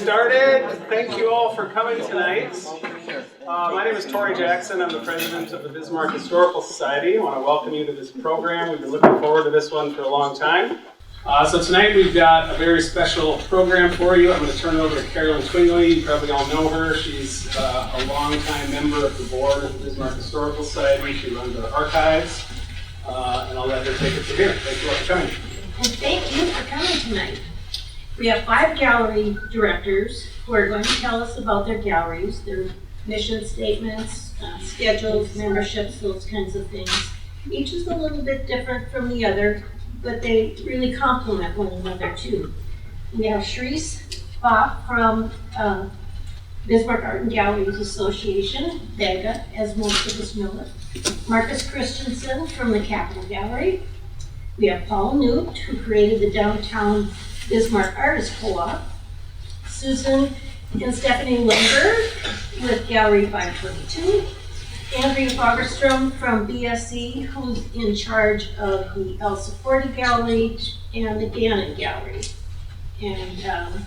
started. Thank you all for coming tonight. My name is Tori Jackson. I'm the president of the Bismarck Historical Society. I want to welcome you to this program. We've been looking forward to this one for a long time. So tonight we've got a very special program for you. I'm going to turn it over to Carolyn Twingley. You probably all know her. She's a longtime member of the board of the Bismarck Historical Society. She runs our archives. And I'll let her take it from here. Thank you all for coming. And thank you for coming tonight. We have 5 gallery directors who are going to tell us about their galleries, their mission statements, schedules, memberships, those kinds of things. Each is a little bit different from the other, but they really complement one another too. We have Cherise Pfaff from Bismarck Art and Galleries Association, BAGA, as most of us know it. Marcus Christianson from the Capitol Gallery. We have Noot, who created the Downtown Bismarck Artist Co-op. Susan and Stephanie Lundberg with Gallery 522. Andrea Fagerstrom from BSC, who's in charge of the Elsa Forte Gallery and the Gannon Gallery. And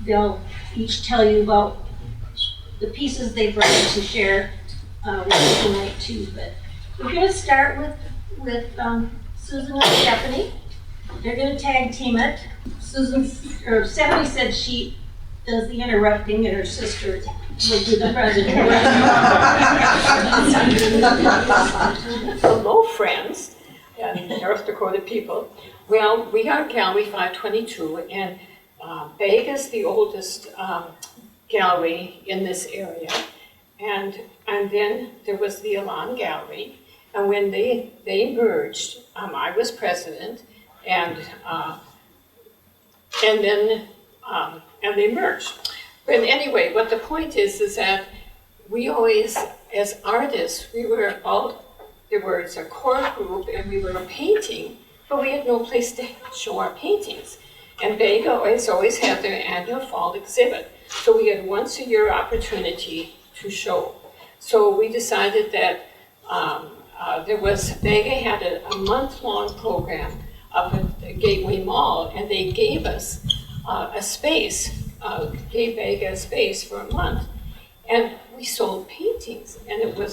they'll each tell you about the pieces they brought to share with you tonight too. But we're going to start with Susan and Stephanie. They're going to tag team it. Stephanie said she does the interrupting and her sister will do the president. Hello, friends and North Dakota people. Well, we are Gallery 522, and BAGA is the oldest gallery in this area. And then there was the Elan Gallery. And when they merged, I was president, and they merged. But anyway, what the point is that we always, as artists, there was a core group, and we were painting, but we had no place to show our paintings. And BAGA always had their annual fall exhibit, so we had once a year opportunity to show. So we decided that BAGA had a month-long program up at the Gateway Mall, and they gave us a space, gave BAGA a space for a month. And we sold paintings, and we were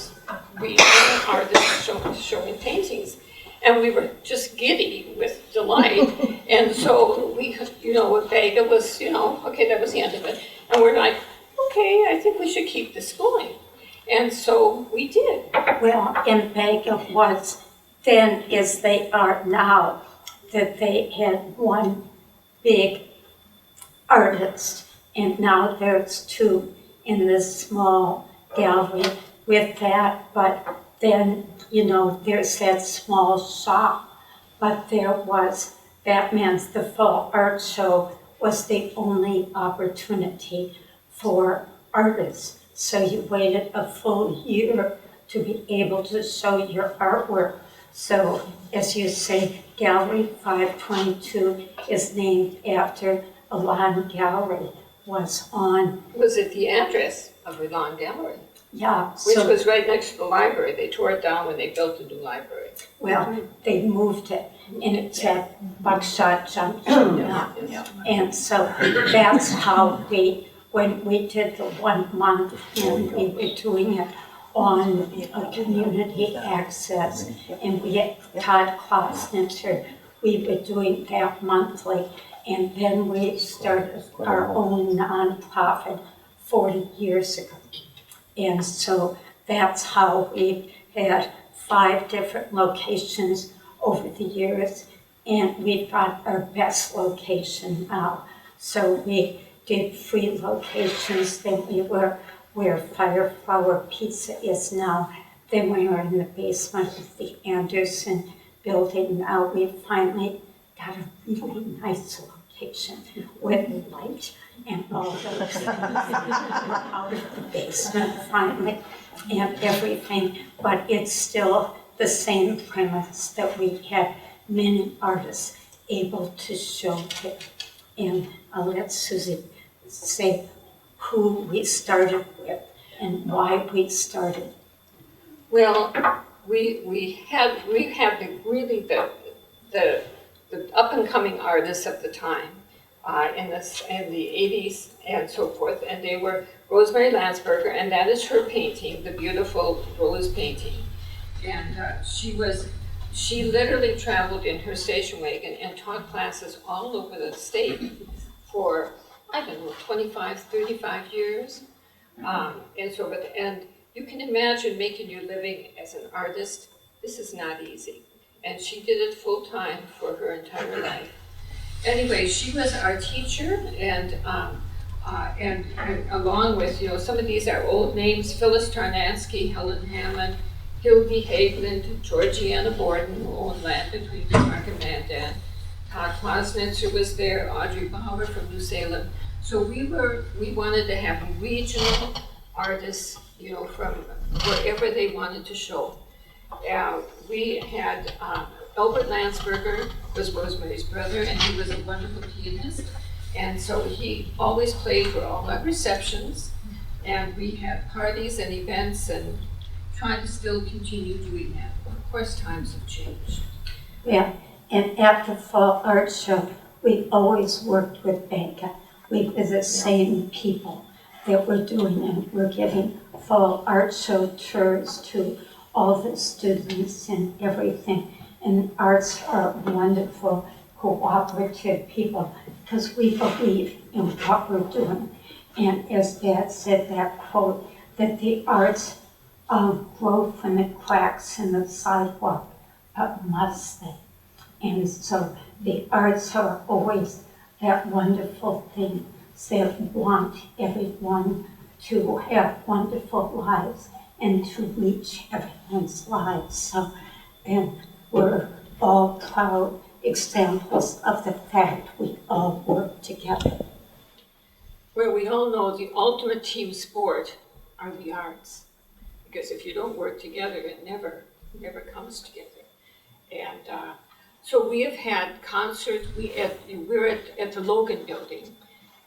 artists showing paintings. And we were just giddy with delight. And so BAGA was, okay, that was the end of it. And we're like, okay, I think we should keep this going. And so we did. Well, and BAGA was then as they are now, that they had one big artist, and now there's 2 in this small gallery with that. But then, there's that small shop. But that meant the full art show was the only opportunity for artists. So you waited a full year to be able to show your artwork. So, as you say, Gallery 522 is named after Elan Gallery. Was it the address of Elan Gallery? Yeah. Which was right next to the library. They tore it down when they built the new library. Well, they moved it, and it's at Buckshot Junction now. And so that's how when we did the 1 month, and we were doing it on a community access, and we had Todd Klausner, we were doing that monthly, and then we started our own nonprofit 40 years ago. And so that's how we've had 5 different locations over the years, and we've got our best location now. So we did free locations, then we were where Fireflower Pizza is now. Then we were in the basement of the Anderson building. Now we finally got a really nice location with light and all those things. We're out of the basement finally and everything, but it's still the same premise that we had many artists able to show there. And I'll let Susie say who we started with and why we started. Well, we had the up and coming artists at the time in the 80s and so forth, and they were Rosemary Landsberger, and that is her painting, the beautiful rose painting. And she literally traveled in her station wagon and taught classes all over the state for, I don't know, 25, 35 years. And so, and you can imagine making your living as an artist. This is not easy. And she did it full time for her entire life. Anyway, she was our teacher, and along with, some of these are old names: Phyllis Tarnansky, Helen Hammond, Hildy Hageland, Georgiana Borden, who owned land between Bismarck and Mandan. Todd Klosnitzer was there, Audrey Bauer from New Salem. So we wanted to have regional artists, from wherever they wanted to show. We had Albert Landsberger was Rosemary's brother, and he was a wonderful pianist. And so he always played for all our receptions, and we had parties and events, and trying to still continue doing that. Of course, times have changed. Yeah, and at the Fall Art Show, we always worked with Becca. We were the same people that were doing it. We're giving Fall Art Show tours to all the students and everything. And arts are wonderful, cooperative people, because we believe in what we're doing. And as Dad said, that quote, that the arts grow from the cracks in the sidewalk, but must they? And so the arts are always that wonderful thing that want everyone to have wonderful lives and to reach everyone's lives. So, and we're all proud examples of the fact we all work together. Well, we all know the ultimate team sport are the arts. Because if you don't work together, it never comes together. And so we have had concerts. We're at the Logan Building,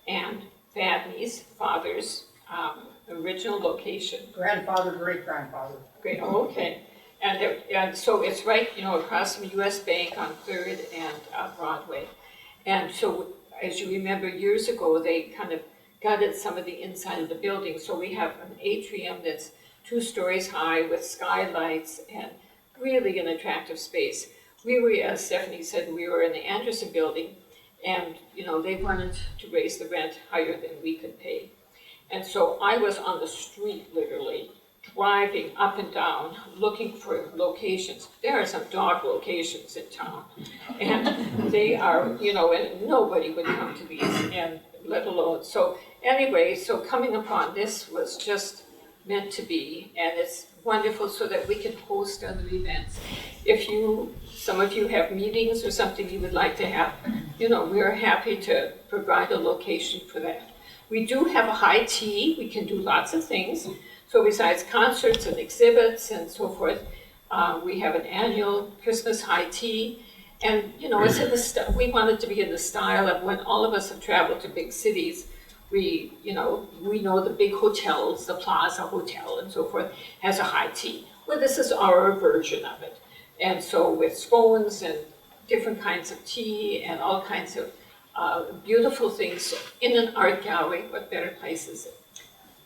and Vadney's father's original location. Grandfather, great-grandfather. Great. Oh, okay. And so it's right, across from U.S. Bank on 3rd and Broadway. And so, as you remember, years ago, they kind of gutted some of the inside of the building. So we have an atrium that's 2 stories high with skylights and really an attractive space. We were, as Stephanie said, we were in the Anderson building, and they wanted to raise the rent higher than we could pay. And so I was on the street, literally, driving up and down, looking for locations. There are some dog locations in town, and they are, and nobody would come to these, and let alone. So anyway, so coming upon this was just meant to be, and it's wonderful so that we can host other events. If some of you have meetings or something you would like to have, we're happy to provide a location for that. We do have a high tea. We can do lots of things. So besides concerts and exhibits and so forth, we have an annual Christmas high tea. And, it's in we want it to be in the style of when all of us have traveled to big cities. We know the big hotels, the Plaza Hotel and so forth, has a high tea. Well, this is our version of it. And so with scones and different kinds of tea and all kinds of beautiful things in an art gallery, what better place is it?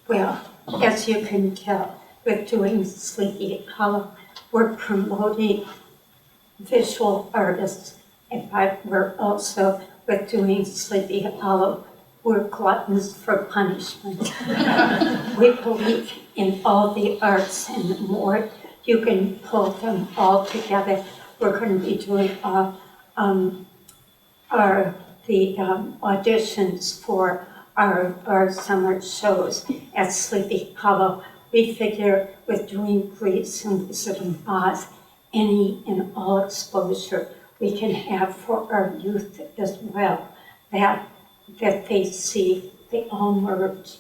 Well, as you can tell, with doing Sleepy Hollow, we're promoting visual artists, but we're also, with doing Sleepy Hollow, we're gluttons for punishment. We believe in all the arts, and the more you can pull them all together. We're going to be doing auditions for our summer shows at Sleepy Hollow. We figure with doing Grease and Wizard of Oz, any and all exposure we can have for our youth as well, that they see, they all merge,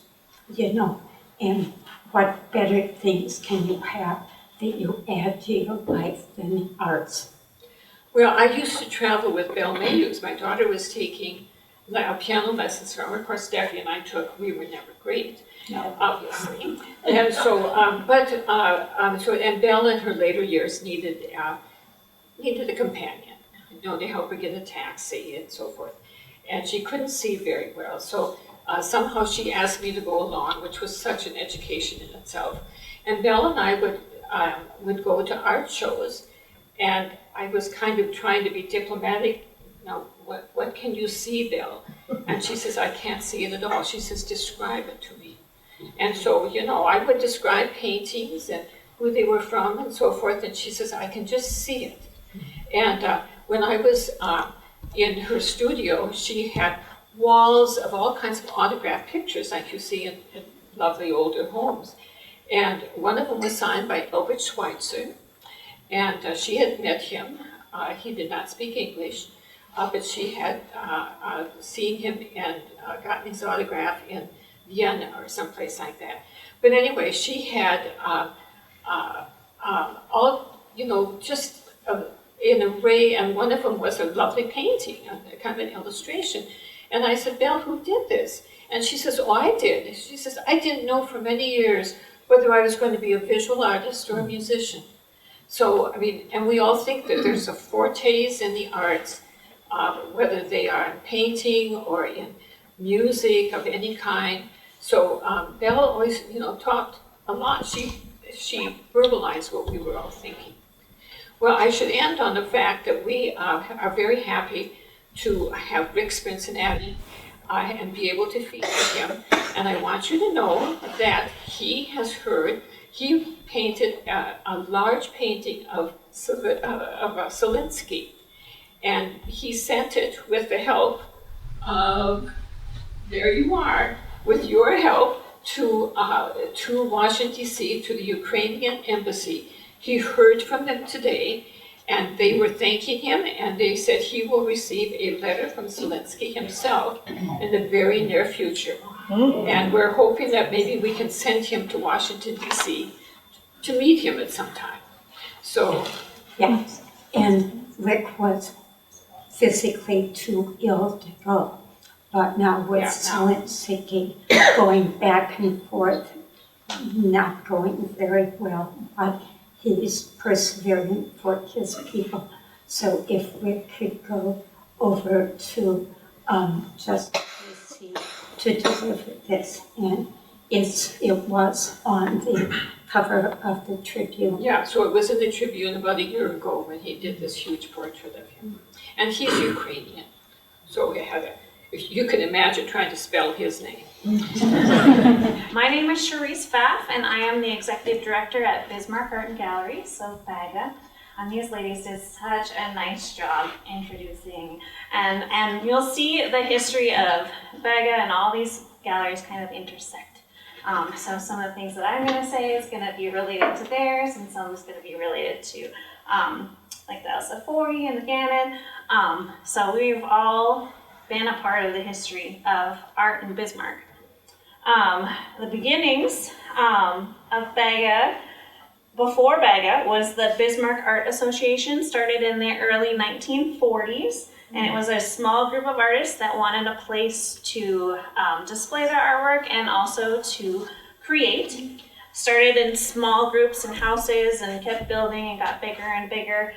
and what better things can you have that you add to your life than the arts? Well, I used to travel with Belle Mayhews. My daughter was taking piano lessons from her. Of course, Steffi and I took. We were never great, obviously. And so, and Belle in her later years needed a companion, to help her get a taxi and so forth. and she couldn't see very well. So somehow she asked me to go along, which was such an education in itself. And Belle and I would go to art shows, and I was kind of trying to be diplomatic. Now, what can you see, Belle? And she says, I can't see it at all. She says, describe it to me. And so, I would describe paintings and who they were from and so forth, and she says, I can just see it. And when I was in her studio, she had walls of all kinds of autographed pictures like you see in lovely older homes. And one of them was signed by Albert Schweitzer, and she had met him. He did not speak English, but she had seen him and gotten his autograph in Vienna or someplace like that. But anyway, she had all, just an array, and one of them was a lovely painting, kind of an illustration. And I said, Belle, who did this? And she says, oh, I did. She says, I didn't know for many years whether I was going to be a visual artist or a musician. So, and we all think that there's a fortes in the arts, whether they are in painting or in music of any kind. So Belle always, talked a lot. She verbalized what we were all thinking. Well, I should end on the fact that we are very happy to have Rick Cincinnati and be able to feature him. And I want you to know that he painted a large painting of Zelinsky. And he sent it with the help of, there you are, with your help to Washington, D.C., to the Ukrainian embassy. He heard from them today, and they were thanking him, and they said he will receive a letter from Zelinsky himself in the very near future. And we're hoping that maybe we can send him to Washington, D.C. to meet him at some time. So, Yes, and Rick was physically too ill to go. But now with Zelinsky going back and forth, not going very well, but he's persevering for his people. So if Rick could go over to just DC to deliver this, and it was on the cover of the Tribune. Yeah, so it was in the Tribune about a year ago when he did this huge portrait of him. And he's Ukrainian, so we had you can imagine trying to spell his name. My name is Cherise Pfaff, and I am the Executive Director at Bismarck Art and Gallery, so BAGA. And these ladies did such a nice job introducing, and you'll see the history of BAGA and all these galleries kind of intersect. So some of the things that I'm going to say is going to be related to theirs, and some is going to be related to like the Elsa Forey and the Gannon. So we've all been a part of the history of art in Bismarck. The beginnings of BAGA, before BAGA, was the Bismarck Art Association, started in the early 1940s, and it was a small group of artists that wanted a place to display their artwork and also to create. Started in small groups and houses and kept building and got bigger and bigger.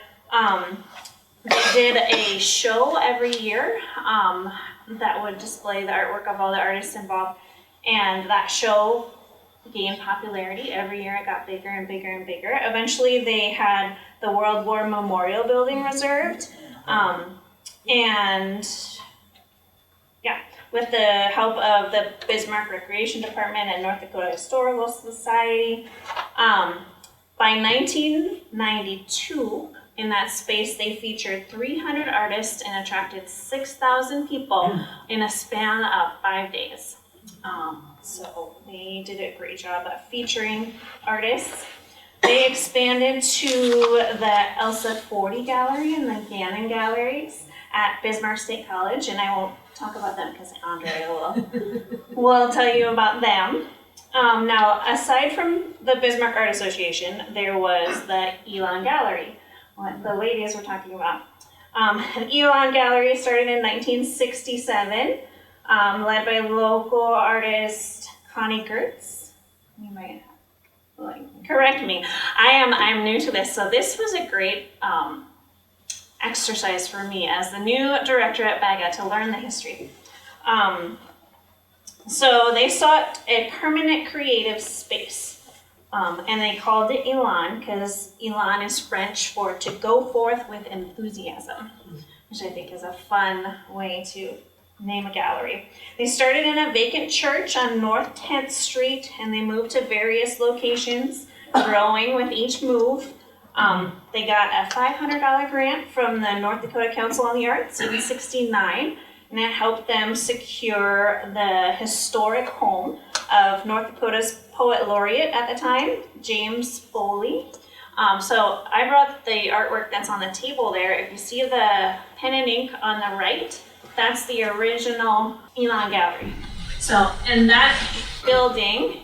They did a show every year that would display the artwork of all the artists involved, and that show gained popularity. Every year it got bigger and bigger and bigger. Eventually they had the World War Memorial Building reserved, and yeah, with the help of the Bismarck Recreation Department and North Dakota Historical Society, by 1992, in that space, they featured 300 artists and attracted 6,000 people in a span of 5 days. So they did a great job of featuring artists. They expanded to the Elsa Forey Gallery and the Gannon Galleries at Bismarck State College, and I won't talk about them because Andrea will tell you about them. Now, aside from the Bismarck Art Association, there was the Elon Gallery, what the ladies were talking about. The Elon Gallery started in 1967, led by local artist Connie Gertz. You might correct me. I'm new to this, so this was a great exercise for me as the new director at BAGA to learn the history. So they sought a permanent creative space, and they called it Elan because Elan is French for to go forth with enthusiasm, which I think is a fun way to name a gallery. They started in a vacant church on North 10th Street, and they moved to various locations, growing with each move. They got a $500 grant from the North Dakota Council on the Arts in '69, and it helped them secure the historic home of North Dakota's poet laureate at the time, James Foley. So I brought the artwork that's on the table there. If you see the pen and ink on the right, that's the original Elan Gallery. So, and that building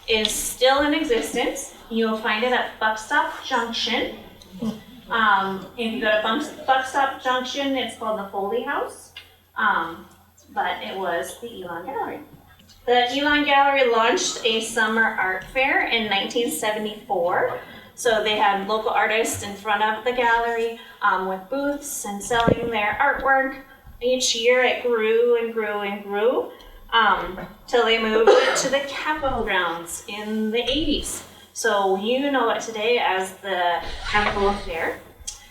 is still in existence. You'll find it at Buckstop Junction. If you go to Buckstop Junction, it's called the Foley House, but it was the Elan Gallery. The Elan Gallery launched a summer art fair in 1974. So they had local artists in front of the gallery with booths and selling their artwork. Each year it grew and grew and grew till they moved it to the Capitol grounds in the 80s. So you know it today as the Capitol Affair.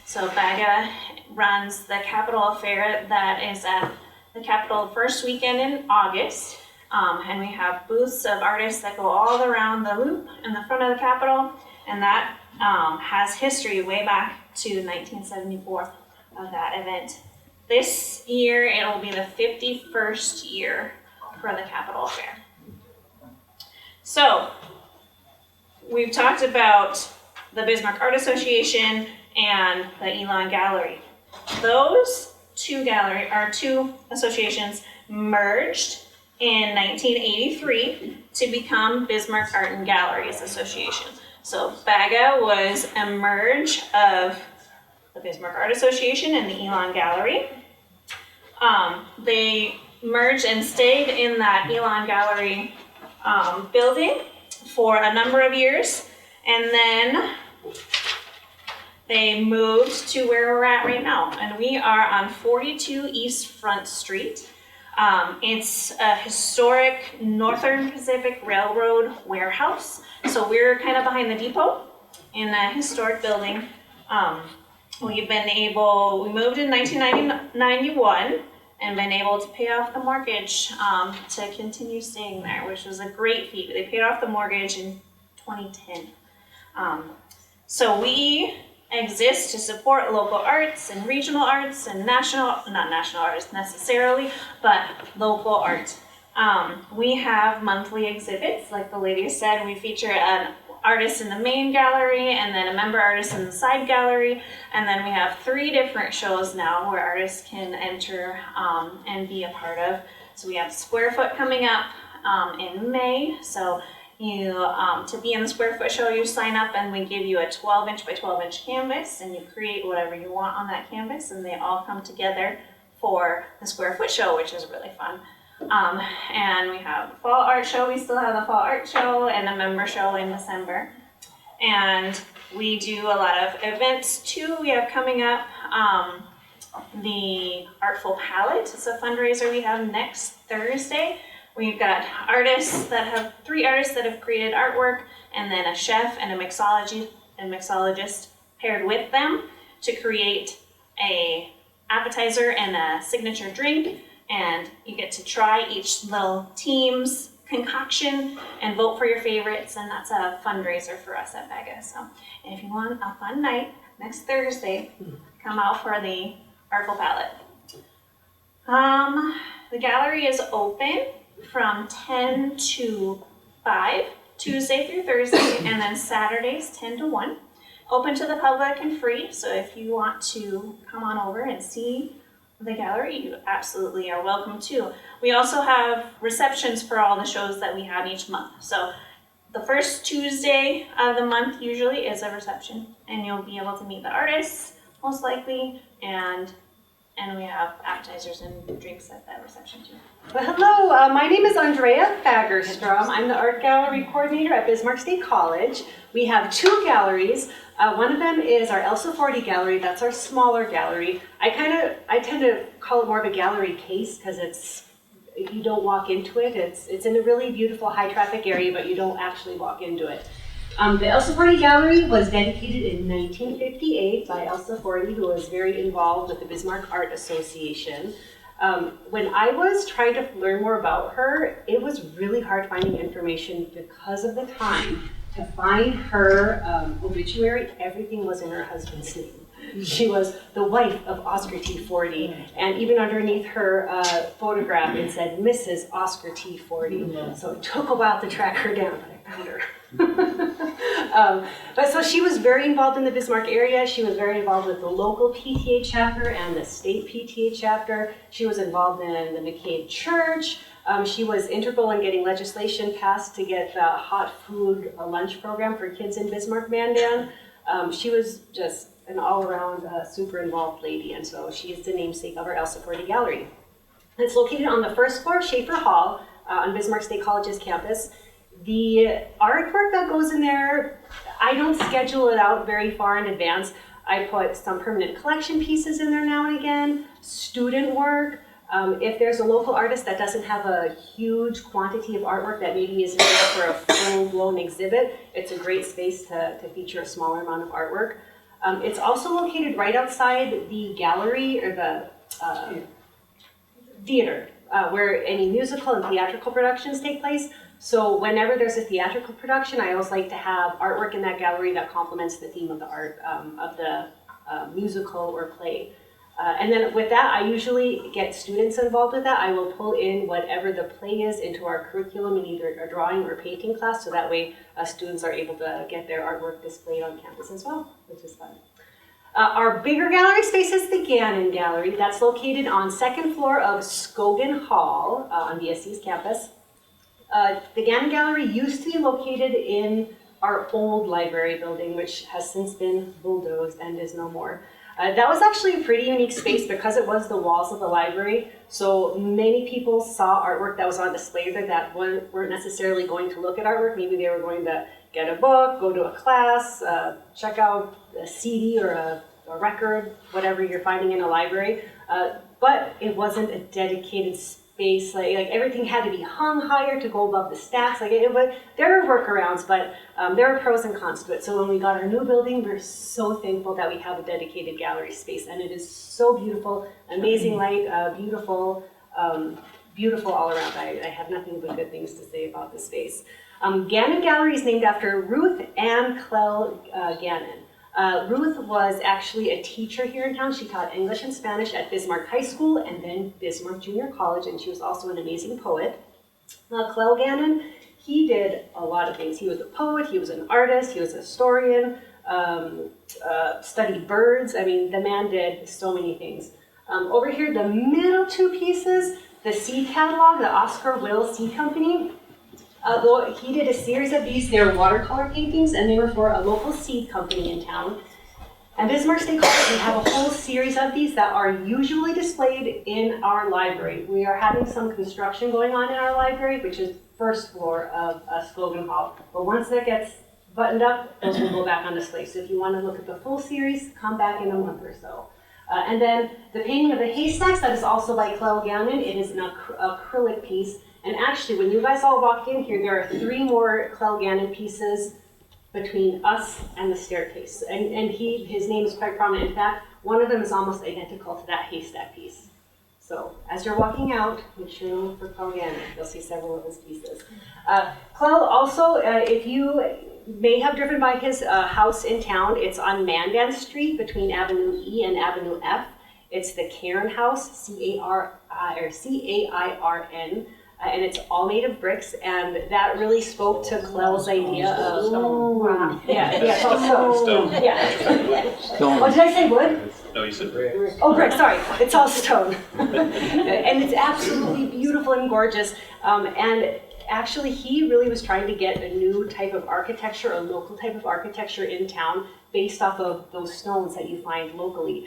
So BAGA runs the Capitol Affair that is at the Capitol the first weekend in August. And we have booths of artists that go all around the loop in the front of the Capitol. And that has history way back to 1974 of that event. This year, it will be the 51st year for the Capitol Fair. So, we've talked about the Bismarck Art Association and the Elan Gallery. Those two associations merged in 1983 to become Bismarck Art and Galleries Association. So BAGA was a merge of the Bismarck Art Association and the Elan Gallery. They merged and stayed in that Elan Gallery building for a number of years, and then they moved to where we're at right now, and we are on 42 East Front Street. It's a historic Northern Pacific Railroad warehouse. So we're kind of behind the depot in a historic building. We moved in 1991 and been able to pay off the mortgage to continue staying there, which was a great feat. They paid off the mortgage in 2010. So we exist to support local arts and regional arts and not national artists necessarily, but local art. We have monthly exhibits, like the lady said. We feature an artist in the main gallery and then a member artist in the side gallery, and then we have 3 different shows now where artists can enter and be a part of. So we have Square Foot coming up in May. So you to be in the Square Foot show, you sign up and we give you a 12-inch by 12-inch canvas, and you create whatever you want on that canvas, and they all come together for the Square Foot show, which is really fun. And we have the fall art show. We still have the fall art show and a member show in December. And we do a lot of events too. We have coming up the Artful Palette. It's a fundraiser we have next Thursday. We've got 3 artists that have created artwork, and then a chef and a mixologist paired with them to create a appetizer and a signature drink. And you get to try each little team's concoction and vote for your favorites, and that's a fundraiser for us at BAGA. So if you want a fun night next Thursday, come out for the Artful Palette. The gallery is open from 10 to 5, Tuesday through Thursday, and then Saturdays 10 to 1. Open to the public and free, so if you want to come on over and see the gallery, you absolutely are welcome to. We also have receptions for all the shows that we have each month. So the first Tuesday of the month usually is a reception, and you'll be able to meet the artists, most likely, and and we have appetizers and drinks at that reception too. Well, hello, my name is Andrea Fagerstrom. I'm the art gallery coordinator at Bismarck State College. We have 2 galleries. One of them is our Elsa 40 gallery. That's our smaller gallery. I tend to call it more of a gallery case because you don't walk into it. It's in a really beautiful high traffic area, but you don't actually walk into it. The Elsa 40 gallery was dedicated in 1958 by Elsa 40, who was very involved with the Bismarck Art Association. When I was trying to learn more about her, it was really hard finding information because of the time. To find her obituary, everything was in her husband's name. She was the wife of Oscar T. 40, and even underneath her photograph it said Mrs. Oscar T. 40. So it took a while to track her down, but I found her. But so she was very involved in the Bismarck area. She was very involved with the local PTA chapter and the state PTA chapter. She was involved in the McCabe Church. She was integral in getting legislation passed to get the hot food lunch program for kids in Bismarck Mandan. She was just an all-around super involved lady, and so she is the namesake of our Elsa 40 Gallery. It's located on the first floor of Schaefer Hall on Bismarck State College's campus. The artwork that goes in there, I don't schedule it out very far in advance. I put some permanent collection pieces in there now and again, student work. If there's a local artist that doesn't have a huge quantity of artwork that maybe isn't there for a full-blown exhibit, it's a great space to feature a smaller amount of artwork. It's also located right outside the gallery or the theater, where any musical and theatrical productions take place. So whenever there's a theatrical production, I always like to have artwork in that gallery that complements the theme of the art of the musical or play. And then with that, I usually get students involved with that. I will pull in whatever the play is into our curriculum in either a drawing or painting class, so that way students are able to get their artwork displayed on campus as well, which is fun. Our bigger gallery space is the Gannon Gallery. That's located on second floor of Scogan Hall on BSC's campus. The Gannon Gallery used to be located in our old library building, which has since been bulldozed and is no more. That was actually a pretty unique space because it was the walls of the library. So many people saw artwork that was on display there that weren't necessarily going to look at artwork. Maybe they were going to get a book, go to a class, check out a CD or a record, whatever you're finding in a library. But it wasn't a dedicated space. Like everything had to be hung higher to go above the stacks. There were workarounds, but there are pros and cons to it. So when we got our new building, we're so thankful that we have a dedicated gallery space, and it is so beautiful, amazing light, beautiful all around. I have nothing but good things to say about this space. Gannon Gallery is named after Ruth Ann Clell Gannon. Ruth was actually a teacher here in town. She taught English and Spanish at Bismarck High School and then Bismarck Junior College, and she was also an amazing poet. Clell Gannon, he did a lot of things. He was a poet, he was an artist, he was a historian, studied birds. I mean, the man did so many things. Over here, the middle 2 pieces, the seed catalog, the Oscar Will Seed Company. He did a series of these. They were watercolor paintings, and they were for a local seed company in town. At Bismarck State College, we have a whole series of these that are usually displayed in our library. We are having some construction going on in our library, which is first floor of Scogan Hall. But once that gets buttoned up, those will go back on display. So if you want to look at the full series, come back in a month or so. And then the painting of the haystacks, that is also by Clell Gannon. It is an acrylic piece. And actually, when you guys all walk in here, there are 3 more Clell Gannon pieces between us and the staircase. And his name is quite prominent. In fact, one of them is almost identical to that haystack piece. So as you're walking out, make sure you look for Clell Gannon. You'll see several of his pieces. Clell also, if you may have driven by his house in town, it's on Mandan Street between Avenue E and Avenue F. It's the Cairn House, C-A-I-R-N. And it's all made of bricks, and that really spoke to Clell's idea of stone. Yeah, it's all stone. Yeah. Stone. Oh, did I say wood? No, you said brick. Oh, brick, sorry. It's all stone. And it's absolutely beautiful and gorgeous. And actually, he really was trying to get a new type of architecture, a local type of architecture in town based off of those stones that you find locally.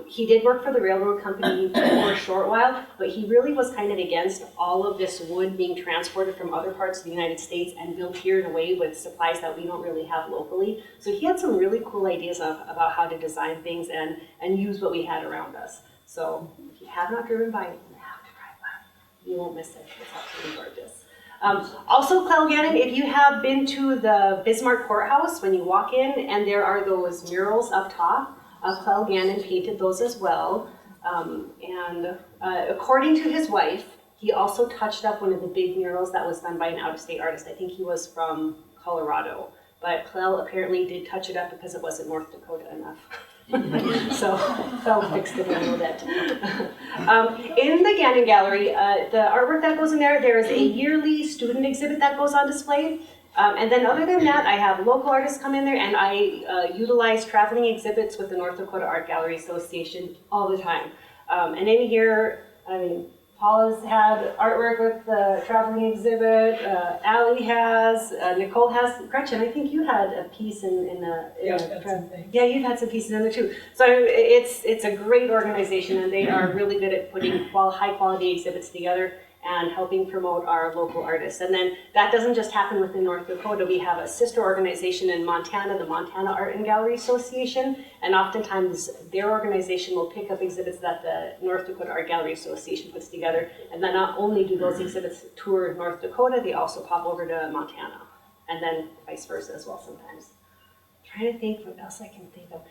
He did work for the railroad company for a short while, but he really was kind of against all of this wood being transported from other parts of the United States and built here in a way with supplies that we don't really have locally. So he had some really cool ideas about how to design things and use what we had around us. So if you have not driven by it, you have to drive by. You won't miss it. It's absolutely gorgeous. Also, Clelgannon, if you have been to the Bismarck courthouse, when you walk in, and there are those murals up top, Clelgannon painted those as well. According to his wife, he also touched up one of the big murals that was done by an out-of-state artist. I think he was from Colorado, but Clel apparently did touch it up because it wasn't North Dakota enough. So Clel fixed it a little bit. In the Gannon Gallery, the artwork that goes in there is a yearly student exhibit that goes on display. And then other than that, I have local artists come in there, and I utilize traveling exhibits with the North Dakota Art Gallery Association all the time. And in here, I mean, Paula's had artwork with the traveling exhibit, Allie has, Nicole has, Gretchen, I think you had a piece yeah, you've had some pieces in there too. So it's a great organization, and they are really good at putting high quality exhibits together and helping promote our local artists. And then that doesn't just happen within North Dakota. We have a sister organization in Montana, the Montana Art and Gallery Association, and oftentimes their organization will pick up exhibits that the North Dakota Art Gallery Association puts together. And then not only do those exhibits tour North Dakota, they also pop over to Montana, and then vice versa as well sometimes. I'm trying to think what else I can think of.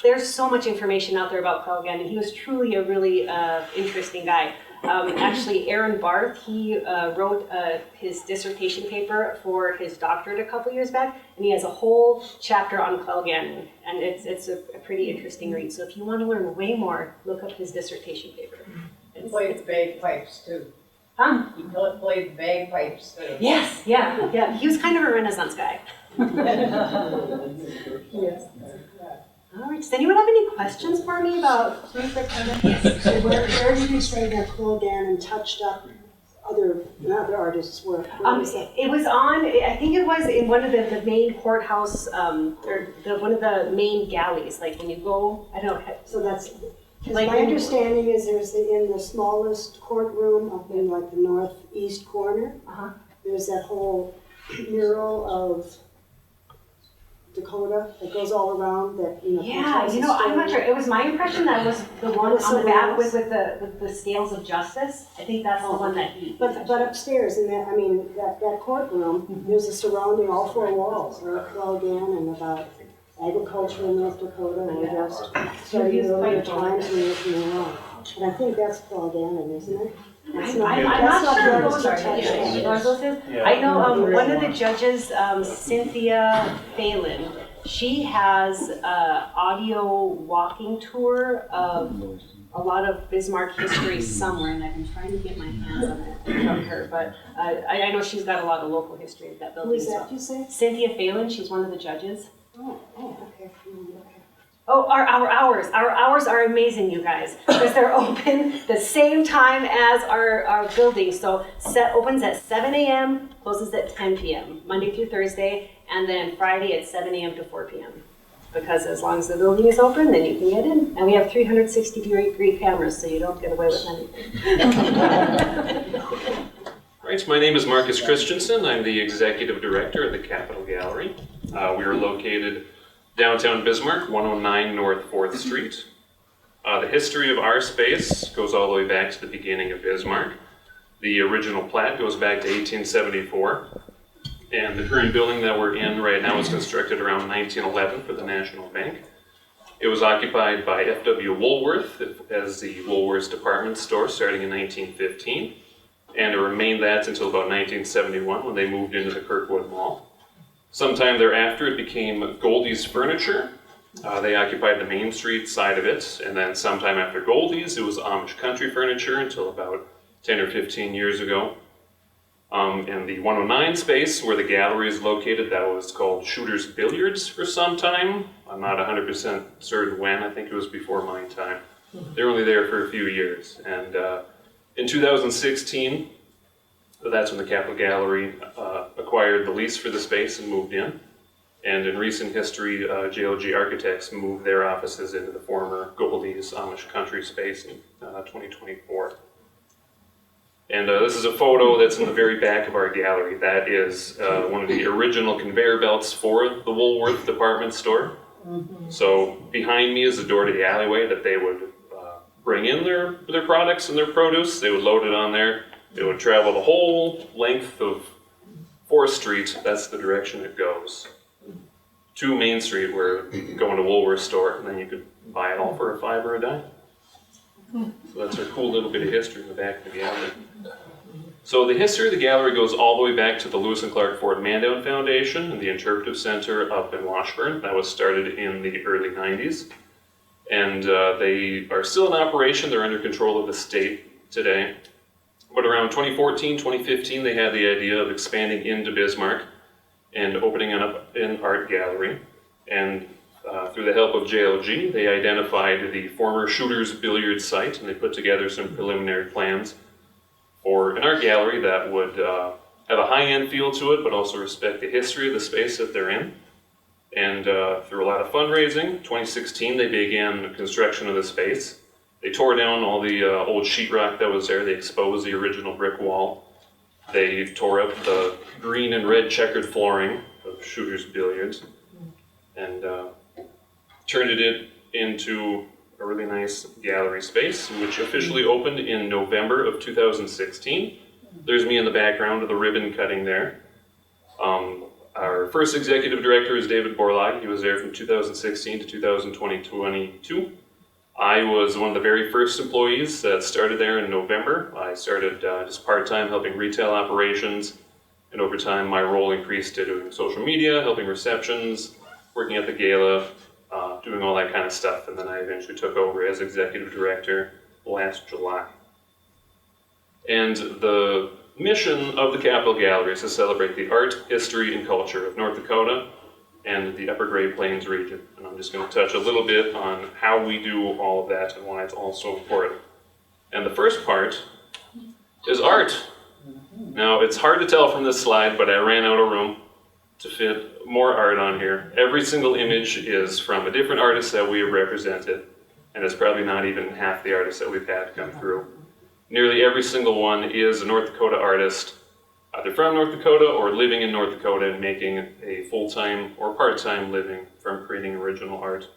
There's so much information out there about Clelgannon, and he was truly a really interesting guy. Actually, Aaron Barth, he wrote his dissertation paper for his doctorate a couple years back, and he has a whole chapter on Clelgannon, and it's a pretty interesting read. So if you want to learn way more, look up his dissertation paper. He played bagpipes too. Huh? He played bagpipes too. Yes, yeah. He was kind of a Renaissance guy. Yes. All right, does anyone have any questions for me about Yes. So where did you say that Clelgannon touched up other artists' work? It was on, I think it was in one of the main courthouse, or one of the main galleys, like when you go, I don't know. So that's, Like my understanding is there's in the smallest courtroom up in like the northeast corner, there's that whole mural of Dakota that goes all around that, Yeah, I'm not sure. It was my impression that was the one on the back with the scales of justice. I think that's the one that he. But upstairs in that courtroom, there's a surrounding all four walls are Clelgannon about agriculture in North Dakota and just starting earlier times when there's no law. And I think that's Clelgannon, isn't it? I'm not sure those are his. I know one of the judges, Cynthia Phelan, she has an audio walking tour of a lot of Bismarck history somewhere, and I've been trying to get my hands on it from her, but I know she's got a lot of local history of that building. Who is that, you say? Cynthia Phelan, she's one of the judges. Oh, okay. Oh, our hours are amazing, you guys, because they're open the same time as our building. So opens at 7 a.m., closes at 10 p.m., Monday through Thursday, and then Friday at 7 a.m. to 4 p.m. Because as long as the building is open, then you can get in. And we have 360-degree cameras, so you don't get away with anything. Right, my name is Marcus Christianson. I'm the Executive Director of the Capitol Gallery. We are located downtown Bismarck, 109 North 4th Street. The history of our space goes all the way back to the beginning of Bismarck. The original plat goes back to 1874. And the current building that we're in right now was constructed around 1911 for the National Bank. It was occupied by F.W. Woolworth as the Woolworths department store starting in 1915. And it remained that until about 1971 when they moved into the Kirkwood Mall. Sometime thereafter, it became Goldie's Furniture. They occupied the Main Street side of it, and then sometime after Goldie's, it was Amish Country Furniture until about 10 or 15 years ago. In the 109 space, where the gallery is located, that was called Shooter's Billiards for some time. I'm not 100% certain when, I think it was before my time. They were only there for a few years, and in 2016, that's when the Capitol Gallery acquired the lease for the space and moved in. And in recent history, JLG Architects moved their offices into the former Goldie's Amish Country space in 2024. And this is a photo that's in the very back of our gallery. That is one of the original conveyor belts for the Woolworth department store. So behind me is the door to the alleyway that they would bring in their products and their produce. They would load it on there. It would travel the whole length of 4th Street. That's the direction it goes. To Main Street, where you go into Woolworth store, and then you could buy it all for a $5 or a dime. So that's a cool little bit of history in the back of the gallery. So the history of the gallery goes all the way back to the Lewis and Clark Ford Mandown Foundation and the Interpretive Center up in Washburn. That was started in the early 90s. And they are still in operation. They're under control of the state today. But around 2014, 2015, they had the idea of expanding into Bismarck and opening up an art gallery. And through the help of JLG, they identified the former Shooter's Billiard site, and they put together some preliminary plans for an art gallery that would have a high-end feel to it, but also respect the history of the space that they're in. And through a lot of fundraising, 2016, they began construction of the space. They tore down all the old sheetrock that was there. They exposed the original brick wall. They tore up the green and red checkered flooring of Shooter's Billiards and turned it into a really nice gallery space, which officially opened in November of 2016. There's me in the background of the ribbon cutting there. Our first executive director is David Borlaug. He was there from 2016 to 2022. I was one of the very first employees that started there in November. I started just part-time helping retail operations, and over time my role increased to doing social media, helping receptions, working at the gala, doing all that kind of stuff, and then I eventually took over as executive director last July. And the mission of the Capitol Gallery is to celebrate the art, history, and culture of North Dakota and the Upper Great Plains region. And I'm just going to touch a little bit on how we do all of that and why it's all so important. And the first part is art. Now, it's hard to tell from this slide, but I ran out of room to fit more art on here. Every single image is from a different artist that we have represented, and it's probably not even half the artists that we've had come through. Nearly every single one is a North Dakota artist, either from North Dakota or living in North Dakota and making a full-time or part-time living from creating original art.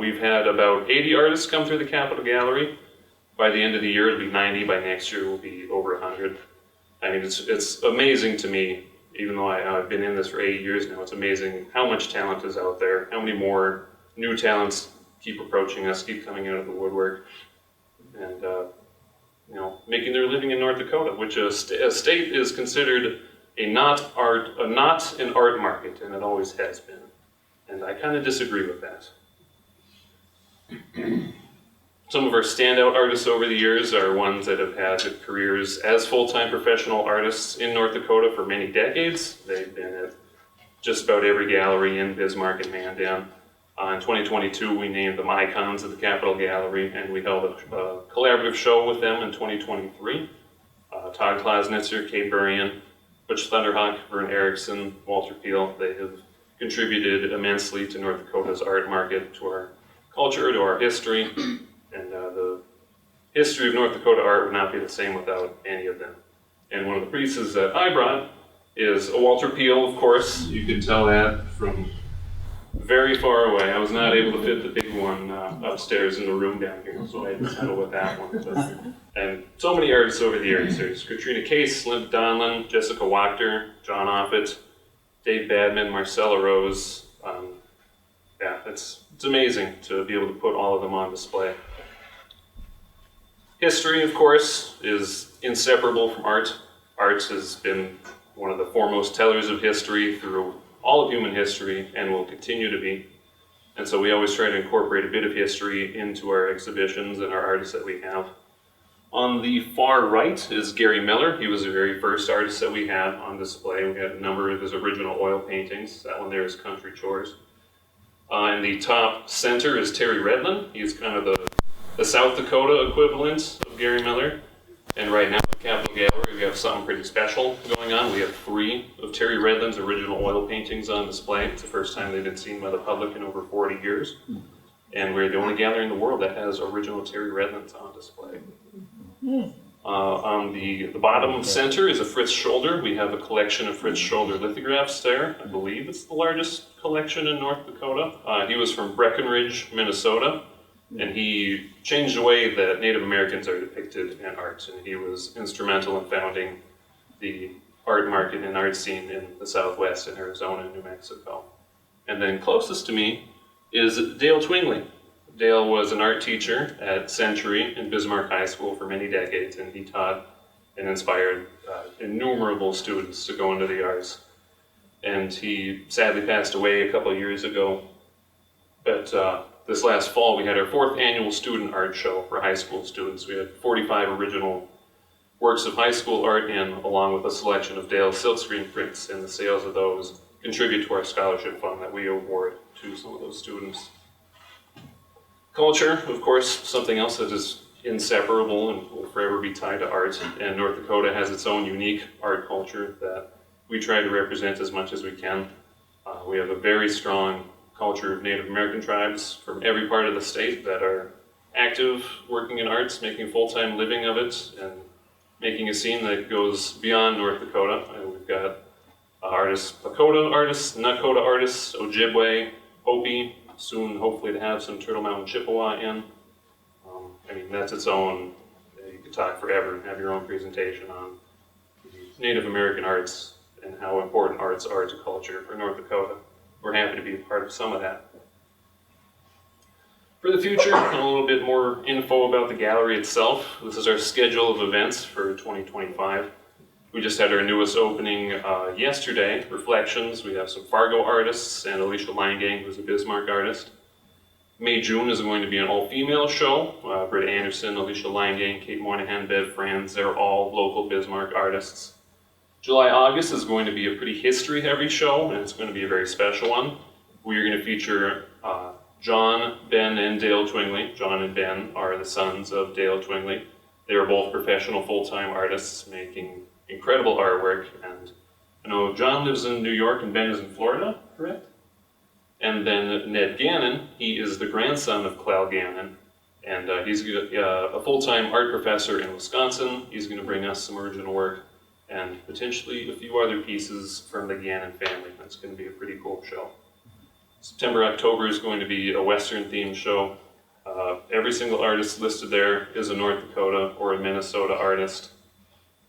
We've had about 80 artists come through the Capitol Gallery. By the end of the year, it'll be 90. By next year, we'll be over 100. I mean, it's amazing to me, even though I've been in this for 8 years now, it's amazing how much talent is out there, how many more new talents keep approaching us, keep coming out of the woodwork, and making their living in North Dakota, which a state is considered a not an art market, and it always has been. And I kind of disagree with that. Some of our standout artists over the years are ones that have had careers as full-time professional artists in North Dakota for many decades. They've been at just about every gallery in Bismarck and Mandan. In 2022, we named them icons of the Capitol Gallery, and we held a collaborative show with them in 2023. Todd Klasnitzer, Kate Burian, Butch Thunderhawk, Vern Erickson, Walter Peel, they have contributed immensely to North Dakota's art market, to our culture, to our history, and the history of North Dakota art would not be the same without any of them. And one of the pieces that I brought is a Walter Peel, of course. You can tell that from very far away. I was not able to fit the big one upstairs in the room down here, so I had to settle with that one. And so many artists over the years. There's Katrina Case, Lynn Donlan, Jessica Wachter, John Offit, Dave Badman, Marcella Rose. It's amazing to be able to put all of them on display. History, of course, is inseparable from art. Art has been one of the foremost tellers of history through all of human history and will continue to be. And so we always try to incorporate a bit of history into our exhibitions and our artists that we have. On the far right is Gary Miller. He was the very first artist that we had on display. We had a number of his original oil paintings. That one there is Country Chores. In the top center is Terry Redlin. He's kind of the South Dakota equivalent of Gary Miller. And right now at the Capitol Gallery, we have something pretty special going on. We have 3 of Terry Redland's original oil paintings on display. It's the first time they've been seen by the public in over 40 years. And we're the only gallery in the world that has original Terry Redlands on display. On the bottom center is a Fritz Shoulder. We have a collection of Fritz Shoulder lithographs there. I believe it's the largest collection in North Dakota. He was from Breckenridge, Minnesota, and he changed the way that Native Americans are depicted in art, and he was instrumental in founding the art market and art scene in the Southwest in Arizona and New Mexico. And then closest to me is Dale Twingley. Dale was an art teacher at Century in Bismarck High School for many decades, and he taught and inspired innumerable students to go into the arts. And he sadly passed away a couple of years ago. But this last fall, we had our 4th annual student art show for high school students. We had 45 original works of high school art in, along with a selection of Dale's silkscreen prints, and the sales of those contribute to our scholarship fund that we award to some of those students. Culture, of course, something else that is inseparable and will forever be tied to art, and North Dakota has its own unique art culture that we try to represent as much as we can. We have a very strong culture of Native American tribes from every part of the state that are active, working in arts, making a full-time living of it, and making a scene that goes beyond North Dakota. And we've got artists, Dakota artists, Nakota artists, Ojibwe, Hopi, soon hopefully to have some Turtle Mountain Chippewa in. I mean, that's its own, you could talk forever and have your own presentation on Native American arts and how important arts are to culture for North Dakota. We're happy to be a part of some of that. For the future, a little bit more info about the gallery itself. This is our schedule of events for 2025. We just had our newest opening yesterday, Reflections. We have some Fargo artists and Alicia Langang, who's a Bismarck artist. May, June is going to be an all-female show. Britta Anderson, Alicia Langang, Kate Moynihan, Bev Franz, they're all local Bismarck artists. July, August is going to be a pretty history-heavy show, and it's going to be a very special one. We are going to feature John, Ben, and Dale Twingley. John and Ben are the sons of Dale Twingley. They are both professional full-time artists making incredible artwork, and I know John lives in New York and Ben is in Florida, correct? And then Ned Gannon, he is the grandson of Clell Gannon, and he's a full-time art professor in Wisconsin. He's going to bring us some original work and potentially a few other pieces from the Gannon family. That's going to be a pretty cool show. September, October is going to be a Western-themed show. Every single artist listed there is a North Dakota or a Minnesota artist.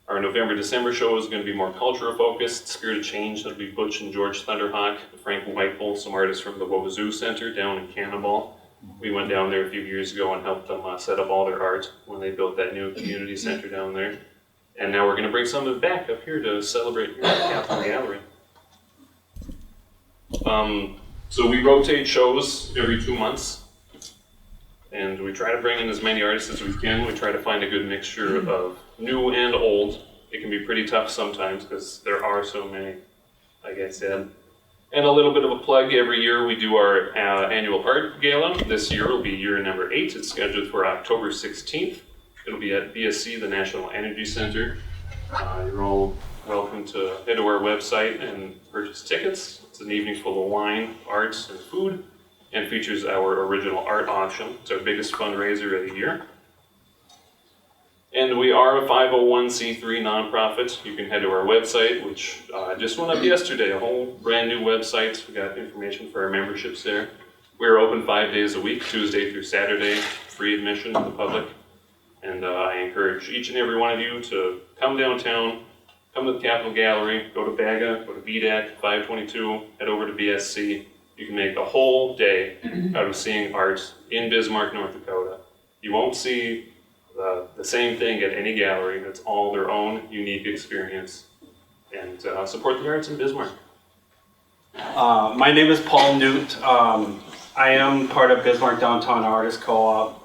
Our November, December show is going to be more cultural focused. Spirit of Change, that'll be Butch and George Thunderhawk, Frank Whitehall, some artists from the Wazoo Center down in Cannonball. We went down there a few years ago and helped them set up all their art when they built that new community center down there. And now we're going to bring some of it back up here to celebrate here at the Capitol Gallery. So we rotate shows every 2 months. And we try to bring in as many artists as we can. We try to find a good mixture of new and old. It can be pretty tough sometimes because there are so many, like I said. And a little bit of a plug, every year we do our annual art gala. This year will be year number 8. It's scheduled for October 16th. It'll be at BSC, the National Energy Center. You're all welcome to head to our website and purchase tickets. It's an evening full of wine, arts, and food, and features our original art auction. It's our biggest fundraiser of the year. And we are a 501c3 nonprofit. You can head to our website, which just went up yesterday, a whole brand new website. We got information for our memberships there. We're open 5 days a week, Tuesday through Saturday, free admission to the public. And I encourage each and every one of you to come downtown, come to the Capitol Gallery, go to BAGA, go to BDAC, 522, head over to BSC. You can make a whole day out of seeing art in Bismarck, North Dakota. You won't see the same thing at any gallery. It's all their own unique experience. And support the arts in Bismarck. My name is Paul Noot. I am part of Bismarck Downtown Artists Co-op.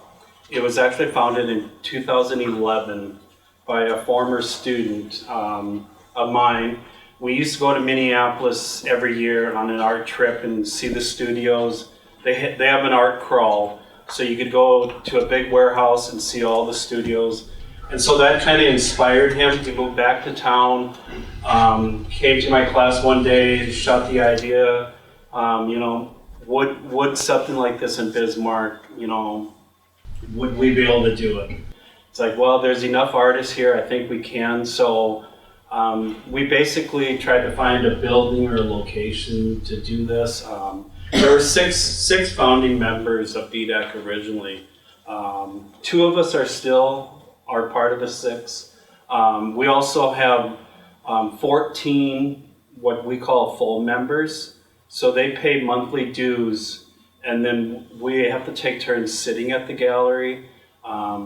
It was actually founded in 2011 by a former student of mine. We used to go to Minneapolis every year on an art trip and see the studios. They have an art crawl, so you could go to a big warehouse and see all the studios. And so that kind of inspired him. He moved back to town, came to my class one day, shot the idea, would something like this in Bismarck, would we be able to do it? It's like, well, there's enough artists here, I think we can. So we basically tried to find a building or a location to do this. There were six founding members of BDAC originally. 2 of us are part of the 6. We also have 14 what we call full members. So they pay monthly dues, and then we have to take turns sitting at the gallery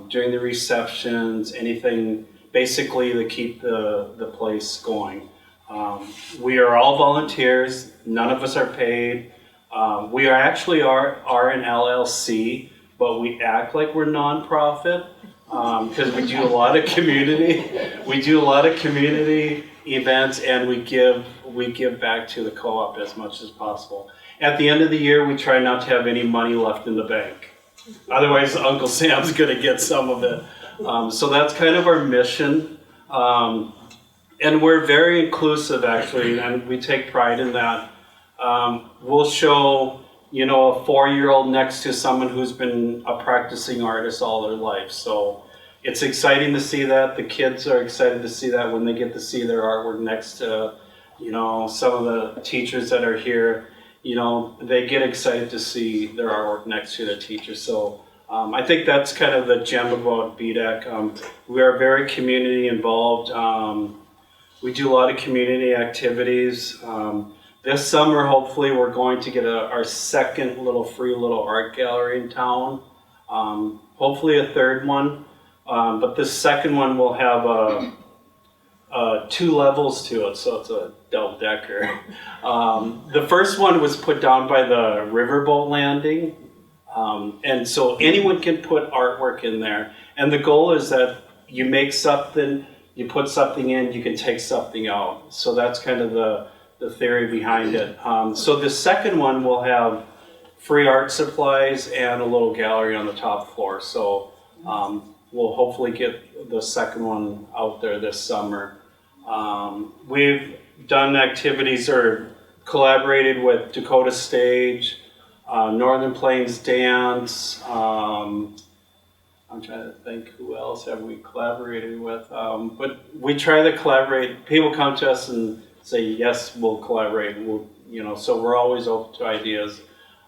during the receptions, anything basically to keep the place going. We are all volunteers. None of us are paid. We are actually are an LLC, but we act like we're nonprofit because we do a lot of community. We do a lot of community events, and we give back to the co-op as much as possible. At the end of the year, we try not to have any money left in the bank. Otherwise, Uncle Sam's going to get some of it. So that's kind of our mission. And we're very inclusive, actually, and we take pride in that. We'll show, a 4-year-old next to someone who's been a practicing artist all their life. So it's exciting to see that. The kids are excited to see that when they get to see their artwork next to, some of the teachers that are here. They get excited to see their artwork next to the teacher. So I think that's kind of the gem about BDAC. We are very community involved. We do a lot of community activities. This summer, hopefully, we're going to get our second free little art gallery in town. Hopefully a third one. But the second one will have 2 levels to it, so it's a double-decker. The first one was put down by the riverboat landing, and so anyone can put artwork in there. And the goal is that you make something, you put something in, you can take something out. So that's kind of the theory behind it. So the second one will have free art supplies and a little gallery on the top floor. So we'll hopefully get the second one out there this summer. We've done activities or collaborated with Dakota Stage, Northern Plains Dance. I'm trying to think who else have we collaborated with. But we try to collaborate. People come to us and say, yes, we'll collaborate. So we're always open to ideas.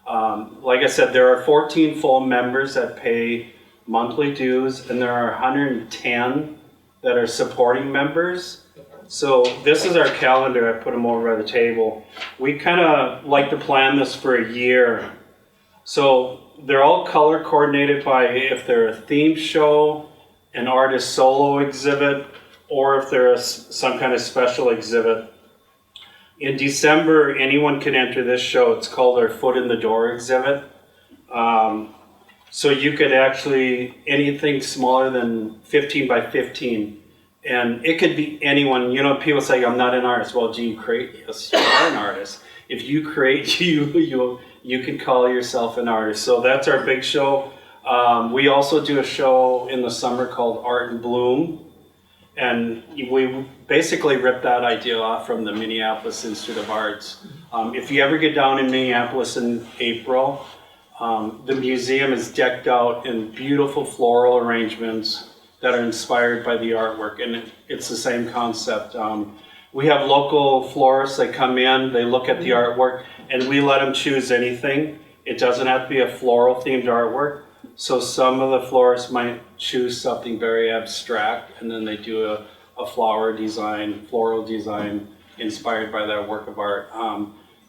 Like I said, there are 14 full members that pay monthly dues, and there are 110 that are supporting members. So this is our calendar. I put them over by the table. We kind of like to plan this for a year. So they're all color coordinated by if they're a theme show, an artist solo exhibit, or if they're some kind of special exhibit. In December, anyone can enter this show. It's called our Foot in the Door exhibit. So you could actually, anything smaller than 15 by 15. And it could be anyone. People say, I'm not an artist. Well, do you create? Yes, you are an artist. If you create, you can call yourself an artist. So that's our big show. We also do a show in the summer called Art in Bloom. And we basically ripped that idea off from the Minneapolis Institute of Arts. If you ever get down in Minneapolis in April, the museum is decked out in beautiful floral arrangements that are inspired by the artwork, and it's the same concept. We have local florists that come in, they look at the artwork, and we let them choose anything. It doesn't have to be a floral themed artwork. So some of the florists might choose something very abstract, and then they do a floral design inspired by that work of art.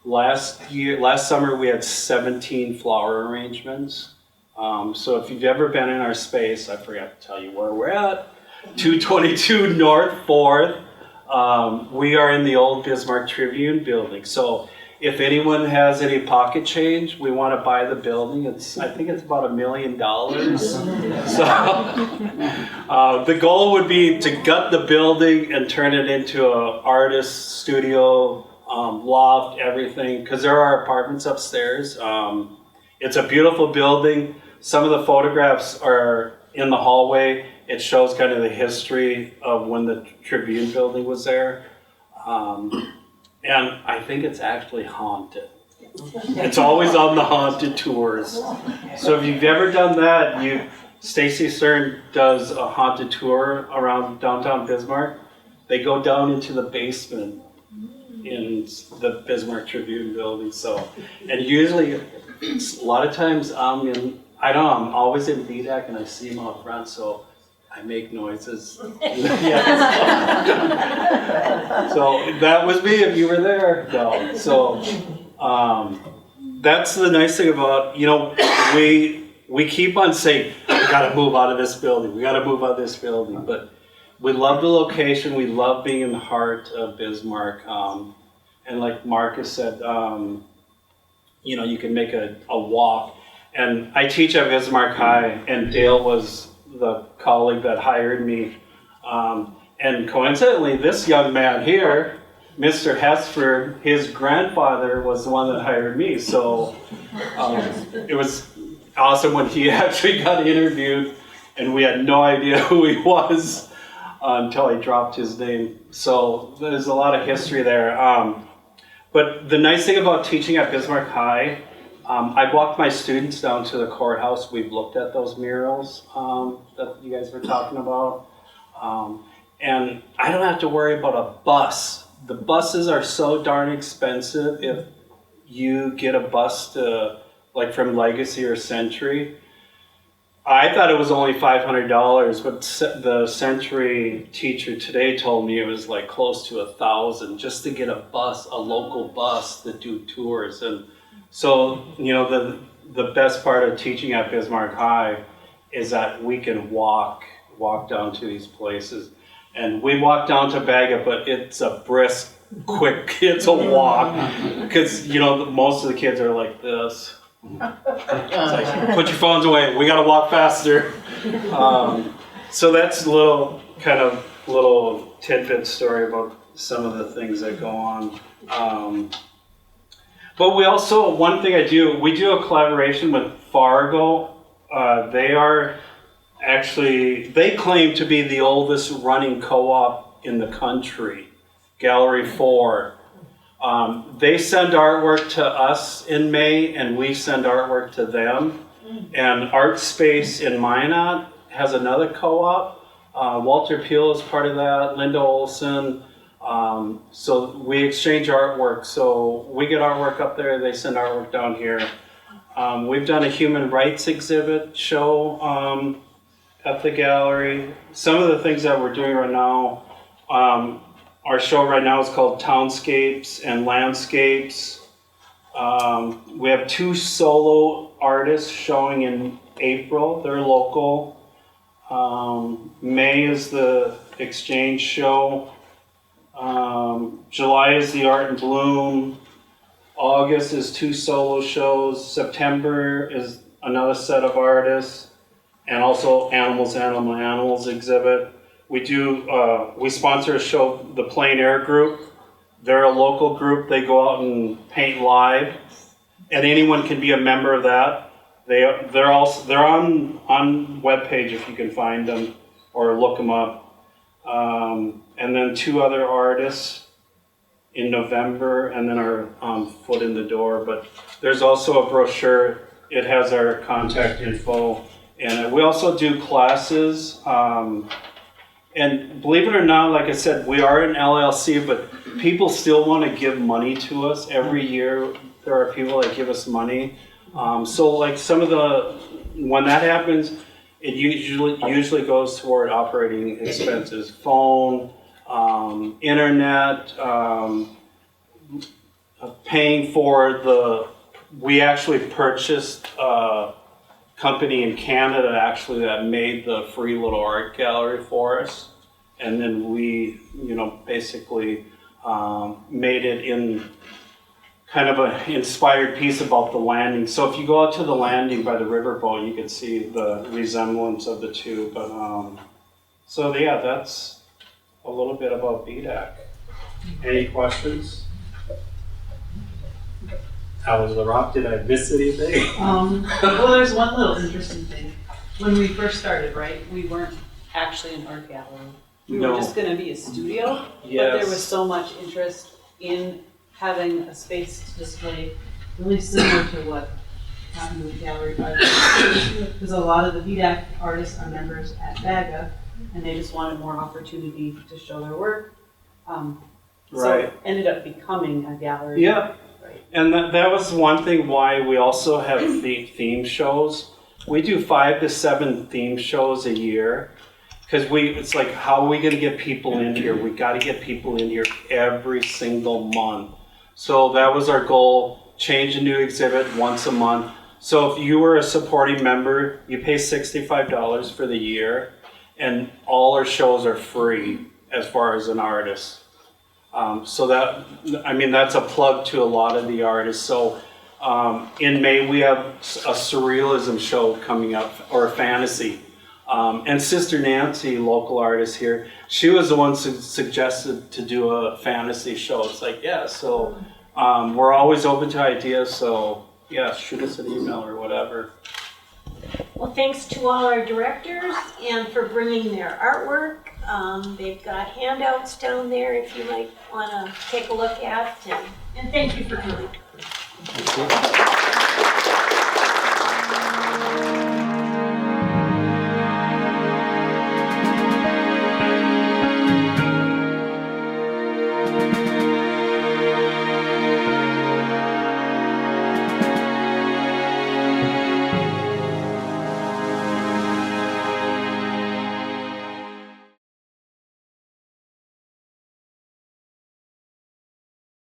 Last summer we had 17 flower arrangements. So if you've ever been in our space, I forgot to tell you where we're at, 222 North 4th. We are in the old Bismarck Tribune building. So if anyone has any pocket change, we want to buy the building. I think it's about $1 million. So the goal would be to gut the building and turn it into an artist studio, loft, everything, because there are apartments upstairs. It's a beautiful building. Some of the photographs are in the hallway. it shows kind of the history of when the Tribune building was there. And I think it's actually haunted. It's always on the haunted tours. So if you've ever done that, Stacy Stern does a haunted tour around downtown Bismarck. They go down into the basement in the Bismarck Tribune building. So, and usually, a lot of times I'm always in VDAC and I see them out front, so I make noises. So that was me if you were there. No. So that's the nice thing about, we keep on saying, we gotta move out of this building, but we love the location, we love being in the heart of Bismarck. And like Marcus said, you can make a walk. And I teach at Bismarck High, and Dale was the colleague that hired me. And coincidentally, this young man here, Mr. Hesford, his grandfather was the one that hired me. So it was awesome when he actually got interviewed, and we had no idea who he was until I dropped his name. So there's a lot of history there. But the nice thing about teaching at Bismarck High, I've walked my students down to the courthouse. We've looked at those murals that you guys were talking about. And I don't have to worry about a bus. The buses are so darn expensive. If you get a bus to, like from Legacy or Century, I thought it was only $500, but the Century teacher today told me it was like close to $1,000 just to get a bus, a local bus to do tours. And so, the best part of teaching at Bismarck High is that we can walk down to these places. And we walk down to Baga, but it's a brisk, quick, it's a walk. Because, most of the kids are like this. It's like, put your phones away, we gotta walk faster. So that's a little tidbit story about some of the things that go on. But we also, one thing we do a collaboration with Fargo. They claim to be the oldest running co-op in the country, Gallery 4. They send artwork to us in May, and we send artwork to them. And Art Space in Minot has another co-op. Walter Peel is part of that, Linda Olson. So we exchange artwork. So we get artwork up there, they send artwork down here. We've done a human rights exhibit show at the gallery. Some of the things that we're doing right now, our show right now is called Townscapes and Landscapes. We have 2 solo artists showing in April. They're local. May is the exchange show. July is the Art in Bloom. August is 2 solo shows. September is another set of artists. And also Animals exhibit. We sponsor a show, the Plein Air Group. They're a local group. They go out and paint live, and anyone can be a member of that. They're on webpage if you can find them or look them up. And then 2 other artists in November, and then our foot in the door. But there's also a brochure. It has our contact info. And we also do classes, and believe it or not, like I said, we are an LLC, but people still want to give money to us. Every year, there are people that give us money. So like when that happens, it usually goes toward operating expenses, phone, internet, paying for we actually purchased company in Canada actually that made the free little art gallery for us, and then we basically made it in kind of an inspired piece about the landing. So if you go out to the landing by the riverboat, you can see the resemblance of the two. But so yeah, that's a little bit about BDAC. Any questions? How was the rock? Did I miss anything? Well, there's one little interesting thing. When we first started, right, we weren't actually an art gallery. We were No. just gonna be a studio, but there was Yes. so much interest in having a space to display, really similar to what happened with Gallery 5. Because a lot of the VDAC artists are members at VAGA, and they just wanted more opportunity to show their work. So Right. it ended up becoming a gallery. Yeah. And that was one thing why we also have the theme shows. We do 5 to 7 theme shows a year. Because it's like, how are we going to get people in here? We got to get people in here every single month. So that was our goal, change a new exhibit once a month. So if you were a supporting member, you pay $65 for the year, and all our shows are free as far as an artist. So that's a plug to a lot of the artists. So in May, we have a surrealism show coming up, or a fantasy. And Sister Nancy, local artist here, she was the one who suggested to do a fantasy show. It's like, yeah, so we're always open to ideas, so yeah, shoot us an email or whatever. Well, thanks to all our directors and for bringing their artwork. They've got handouts down there if you might want to take a look at. And thank you for coming. Thank you.